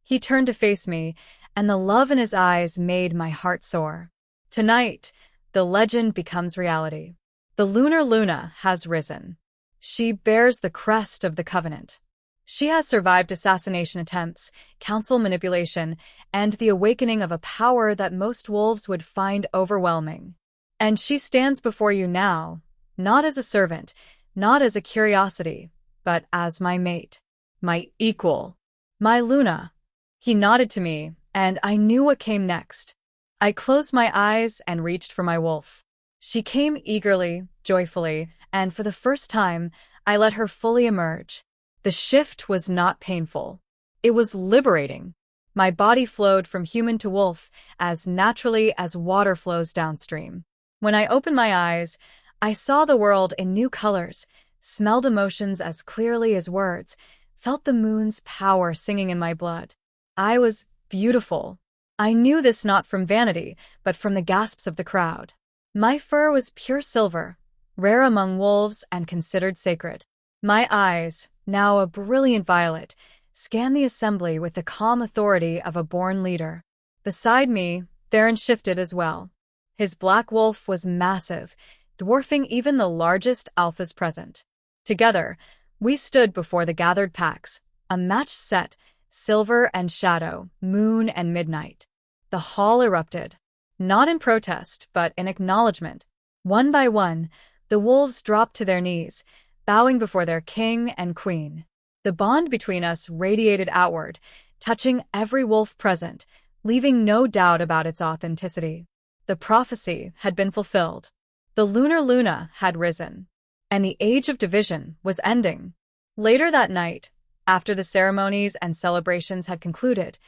He turned to face me, and the love in his eyes made my heart soar. "Tonight, the legend becomes reality. The Lunar Luna has risen. She bears the crest of the Covenant. She has survived assassination attempts, council manipulation, and the awakening of a power that most wolves would find overwhelming. And she stands before you now, not as a servant, not as a curiosity, but as my mate, my equal, my Luna." He nodded to me, and I knew what came next. I closed my eyes and reached for my wolf. She came eagerly, joyfully, and for the first time, I let her fully emerge. The shift was not painful. It was liberating. My body flowed from human to wolf as naturally as water flows downstream. When I opened my eyes, I saw the world in new colors, smelled emotions as clearly as words, felt the moon's power singing in my blood. I was beautiful. I knew this not from vanity, but from the gasps of the crowd. My fur was pure silver, rare among wolves and considered sacred. My eyes, now a brilliant violet, scanned the assembly with the calm authority of a born leader. Beside me, Theron shifted as well. His black wolf was massive, dwarfing even the largest alphas present. Together, we stood before the gathered packs, a match set, silver and shadow, moon and midnight. The hall erupted. Not in protest, but in acknowledgement. One by one, the wolves dropped to their knees, bowing before their king and queen. The bond between us radiated outward, touching every wolf present, leaving no doubt about its authenticity. The prophecy had been fulfilled. The Lunar Luna had risen, and the age of division was ending. Later that night, after the ceremonies and celebrations had concluded,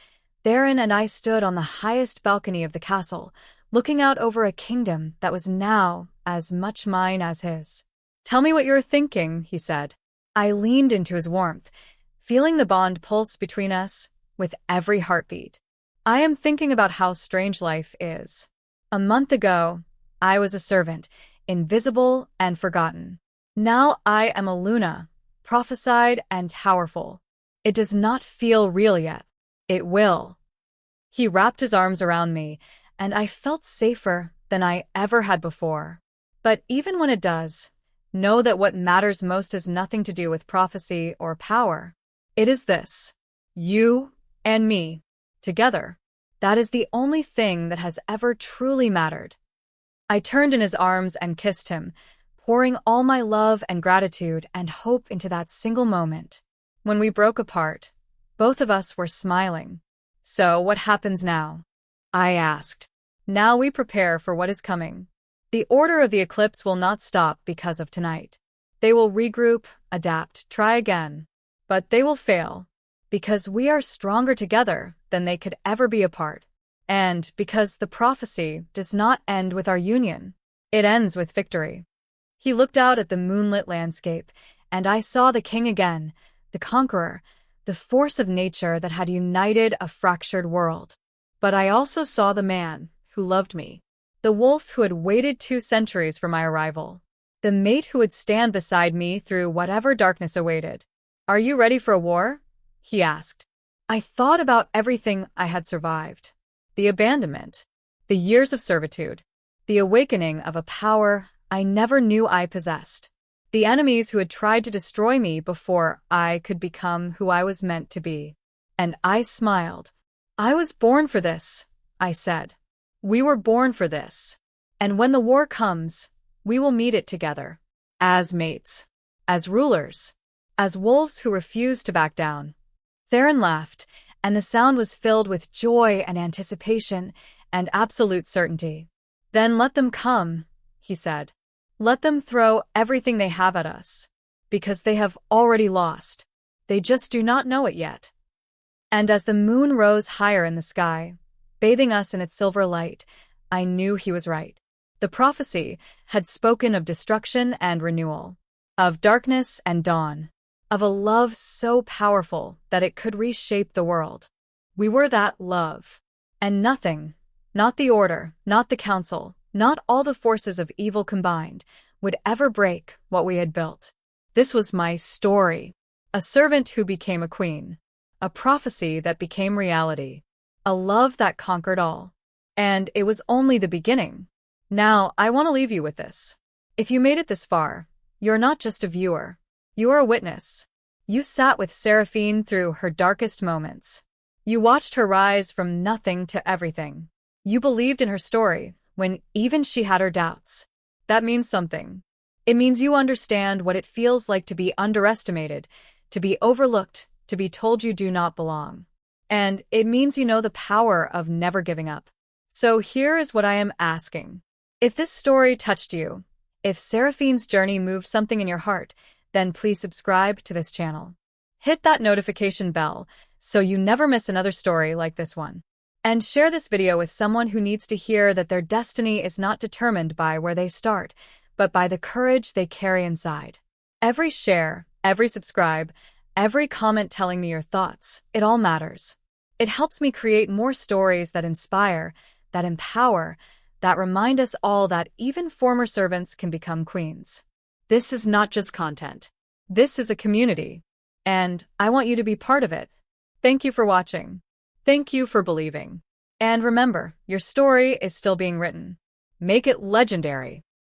Theron and I stood on the highest balcony of the castle, looking out over a kingdom that was now as much mine as his. "Tell me what you're thinking," he said. I leaned into his warmth, feeling the bond pulse between us with every heartbeat. "I am thinking about how strange life is. A month ago, I was a servant, invisible and forgotten. Now I am a Luna, prophesied and powerful. It does not feel real yet. It will." He wrapped his arms around me, and I felt safer than I ever had before. But even when it does, know that what matters most has nothing to do with prophecy or power. It is this: you and me, together. That is the only thing that has ever truly mattered. I turned in his arms and kissed him, pouring all my love and gratitude and hope into that single moment. When we broke apart, both of us were smiling. "So, what happens now?" I asked. "Now we prepare for what is coming. The order of the eclipse will not stop because of tonight. They will regroup, adapt, try again. But they will fail, because we are stronger together than they could ever be apart. And because the prophecy does not end with our union. It ends with victory." He looked out at the moonlit landscape, and I saw the king again, the conqueror, the force of nature that had united a fractured world. But I also saw the man who loved me, the wolf who had waited 2 centuries for my arrival, the mate who would stand beside me through whatever darkness awaited. "Are you ready for a war?" he asked. I thought about everything I had survived. The abandonment, the years of servitude, the awakening of a power I never knew I possessed, the enemies who had tried to destroy me before I could become who I was meant to be. And I smiled. "I was born for this," I said. "We were born for this. And when the war comes, we will meet it together. As mates. As rulers. As wolves who refuse to back down." Theron laughed, and the sound was filled with joy and anticipation and absolute certainty. "Then let them come," he said. "Let them throw everything they have at us. Because they have already lost. They just do not know it yet." And as the moon rose higher in the sky, bathing us in its silver light, I knew he was right. The prophecy had spoken of destruction and renewal, of darkness and dawn, of a love so powerful that it could reshape the world. We were that love. And nothing, not the order, not the council, not all the forces of evil combined, would ever break what we had built. This was my story. A servant who became a queen. A prophecy that became reality. A love that conquered all. And it was only the beginning. Now, I want to leave you with this. If you made it this far, you're not just a viewer. You are a witness. You sat with Seraphine through her darkest moments. You watched her rise from nothing to everything. You believed in her story when even she had her doubts. That means something. It means you understand what it feels like to be underestimated, to be overlooked, to be told you do not belong. And it means you know the power of never giving up. So here is what I am asking. If this story touched you, if Seraphine's journey moved something in your heart, then please subscribe to this channel. Hit that notification bell so you never miss another story like this one. And share this video with someone who needs to hear that their destiny is not determined by where they start, but by the courage they carry inside. Every share, every subscribe, every comment telling me your thoughts, it all matters. It helps me create more stories that inspire, that empower, that remind us all that even former servants can become queens. This is not just content. This is a community, and I want you to be part of it. Thank you for watching. Thank you for believing. And remember, your story is still being written. Make it legendary.